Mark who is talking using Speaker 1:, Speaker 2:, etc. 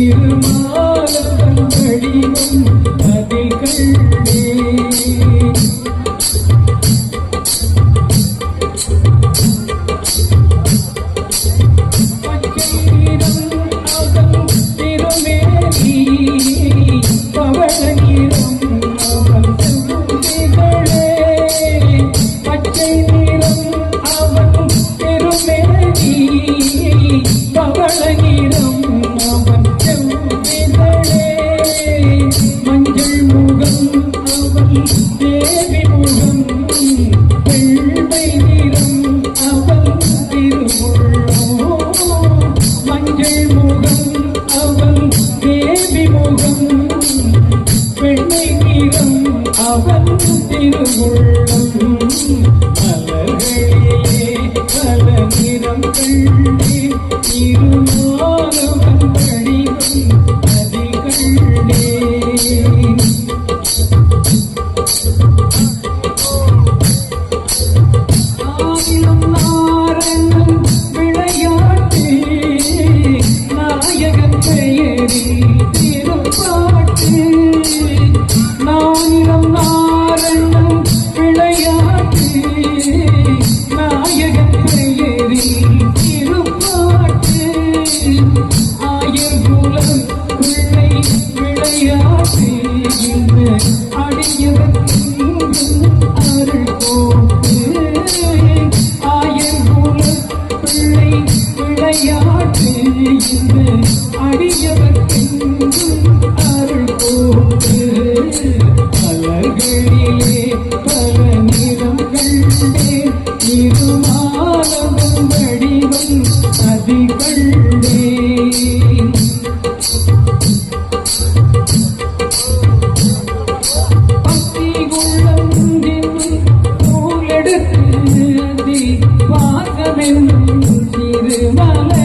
Speaker 1: திருமாலவன் வடிவம் அதில் கண்டே அவன் திருவுள்ளம் மலர்களிலே பல நிறம் கண்டே இருமாலவன் வடிவம் அதில் கண்டே ஆயிரம் நாரணன் விளையாட்டு நாயகன் பெயரில் திருப்பாட்டு நானிலம் நாரணம் விளையாட்டு நாயகன் பெயரில் திருப்பாட்டு ஆயர்குலம் பிள்ளை விளையாட்டு இந்த அடியவர்க்கும் அருள் போட்டு ஆயர்குலம் பிள்ளை விளையாட்டு இந்த அடியவர்க்கும் அருள் போட்டு மலர்களிலே பல நிறம் கண்டே திருமாலவன் வடிவம் அதில் கண்டே பக்தி உள்ளம் நூலெடுத்து அதி வாசமென்னும் திருமலை